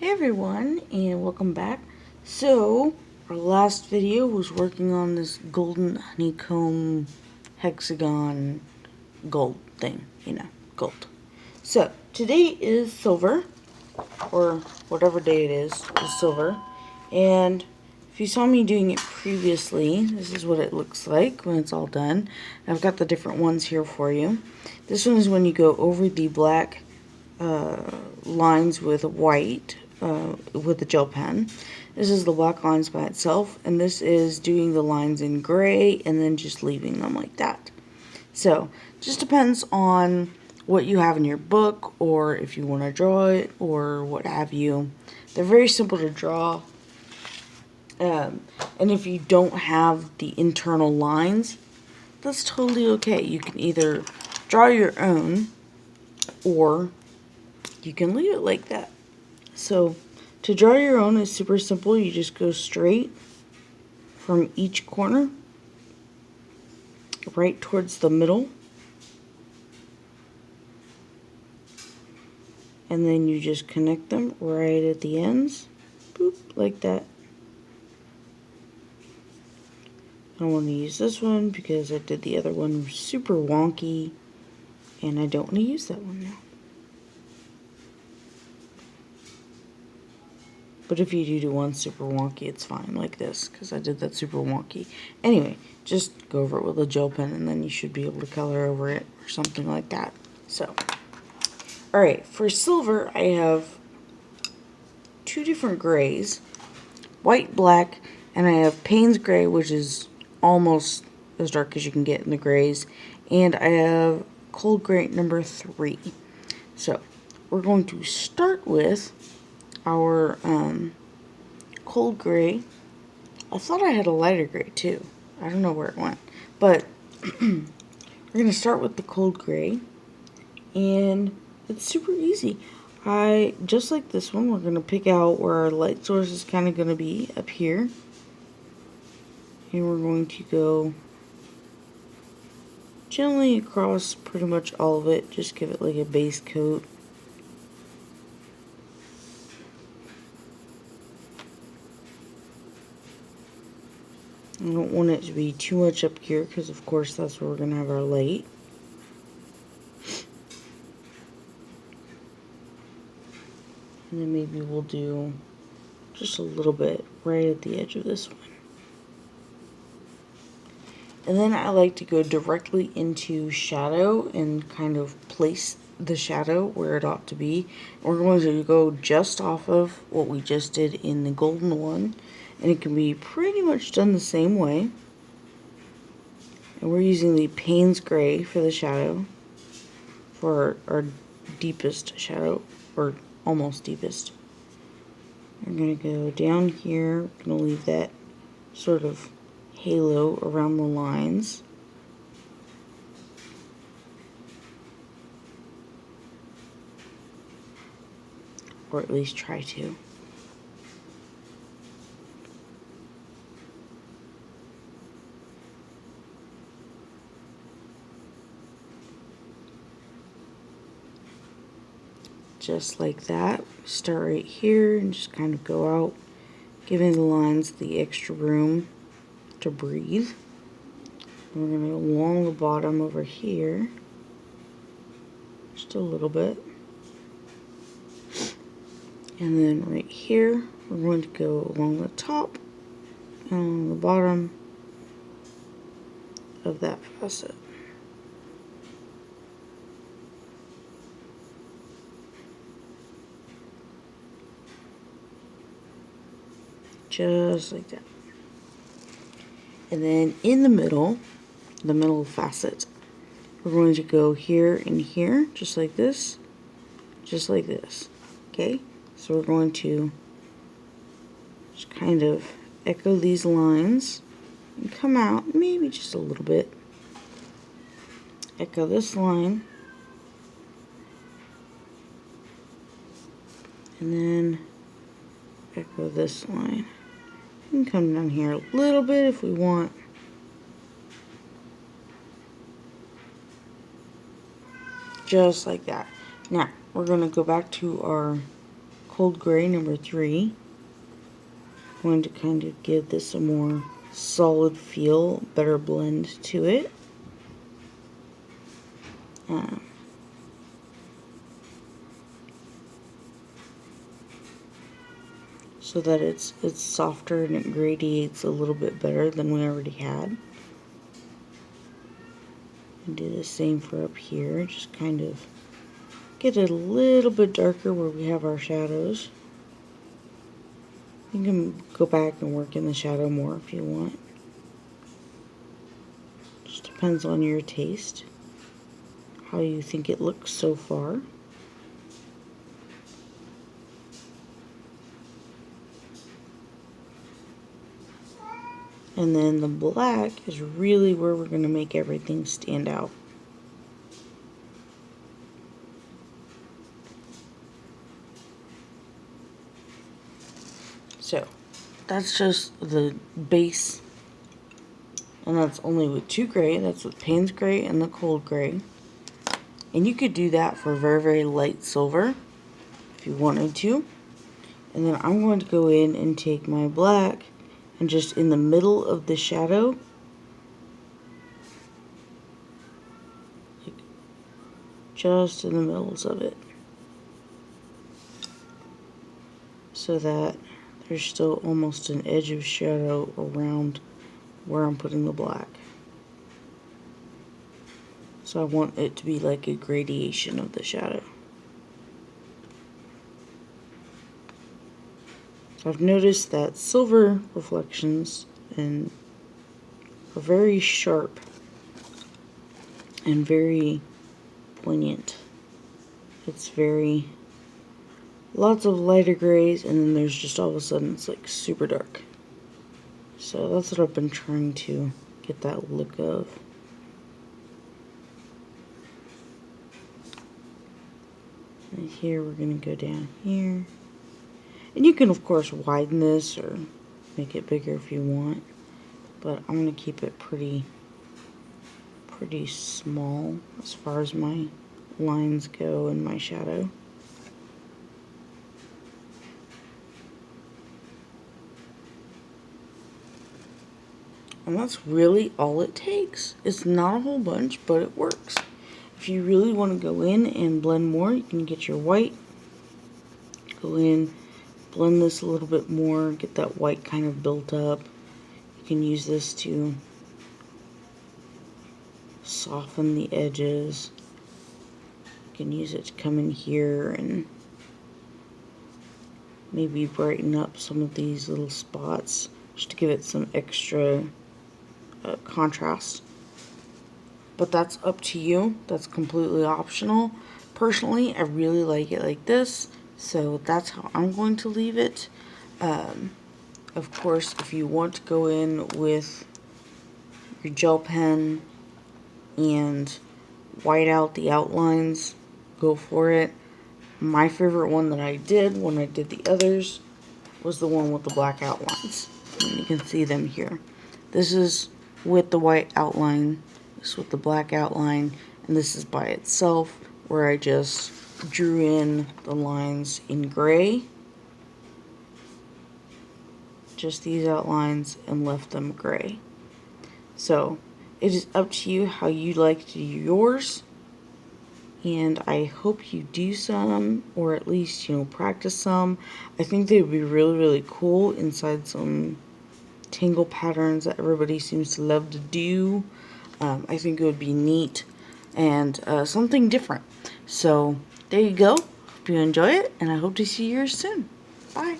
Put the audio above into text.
Hey everyone, and welcome back. So, our last video was working on this golden honeycomb hexagon gold thing, gold. So, today is silver, or whatever day it is silver. And if you saw me doing it previously, this is what it looks like when it's all done. I've got the different ones here for you. This one is when you go over the black lines with white with the gel pen. This is the black lines by itself, and this is doing the lines in gray and then just leaving them like that. So, just depends on what you have in your book, or if you want to draw it, or what have you. They're very simple to draw, and if you don't have the internal lines, that's totally okay. You can either draw your own, or you can leave it like that. So, to draw your own is super simple. You just go straight from each corner right towards the middle, and then you just connect them right at the ends, boop, like that. I don't want to use this one because I did the other one super wonky, and I don't want to use that one now. But if you do one super wonky, it's fine, like this, because I did that super wonky. Anyway, just go over it with a gel pen, and then you should be able to color over it, or something like that. So, alright, for silver, I have two different grays, white, black, and I have Payne's gray, which is almost as dark as you can get in the grays, and I have cold gray number 3. So, we're going to start with our cold gray. I thought I had a lighter gray too. I don't know where it went. But we're going to start with the cold gray. And it's super easy. Just like this one, we're going to pick out where our light source is kind of going to be up here. And we're going to go gently across pretty much all of it. Just give it like a base coat. I don't want it to be too much up here because, of course, that's where we're going to have our light. And then maybe we'll do just a little bit right at the edge of this one. And then I like to go directly into shadow and kind of place the shadow where it ought to be. We're going to go just off of what we just did in the golden one. And it can be pretty much done the same way. And we're using the Payne's gray for the shadow, for our deepest shadow, or almost deepest. We're going to go down here. We're going to leave that sort of halo around the lines. Or at least try to. Just like that. Start right here and just kind of go out, giving the lines the extra room to breathe. And we're going to go along the bottom over here, just a little bit. And then right here, we're going to go along the top and along the bottom of that facet. Just like that. And then in the middle facet, we're going to go here and here, just like this, okay? So we're going to just kind of echo these lines and come out maybe just a little bit. Echo this line, and then echo this line. We can come down here a little bit if we want. Just like that. Now, we're going to go back to our Cold Gray number 3. I'm going to kind of give this a more solid feel, better blend to it. So that it's softer and it gradiates a little bit better than we already had. And do the same for up here, just kind of get it a little bit darker where we have our shadows. You can go back and work in the shadow more if you want. Just depends on your taste, how you think it looks so far. And then the black is really where we're going to make everything stand out. So, that's just the base. And that's only with 2 gray. That's with Payne's Gray and the Cold Gray. And you could do that for very, very light silver if you wanted to. And then I'm going to go in and take my black and just in the middle of the shadow, like just in the middles of it, so that there's still almost an edge of shadow around where I'm putting the black. So I want it to be like a gradation of the shadow. I've noticed that silver reflections are very sharp and very poignant. It's very, lots of lighter grays, and then there's just all of a sudden it's like super dark. So that's what I've been trying to get that look of. And here we're going to go down here. And you can, of course, widen this or make it bigger if you want. But I'm going to keep it pretty small as far as my lines go and my shadow. And that's really all it takes. It's not a whole bunch, but it works. If you really want to go in and blend more, you can get your white, go in, blend this a little bit more, get that white kind of built up. You can use this to soften the edges. You can use it to come in here and maybe brighten up some of these little spots just to give it some extra contrast. But that's up to you. That's completely optional. Personally, I really like it like this. So that's how I'm going to leave it. Of course, if you want to go in with your gel pen and white out the outlines, go for it. My favorite one that I did when I did the others was the one with the black outlines. And you can see them here. This is with the white outline, this is with the black outline, and this is by itself, where I just drew in the lines in gray, just these outlines, and left them gray. So it is up to you how you like to do yours, and I hope you do some, or at least, you know, practice some. I think they would be really, really cool inside some tangle patterns that everybody seems to love to do. I think it would be neat and something different. So there you go. Hope you enjoy it, and I hope to see yours soon. Bye.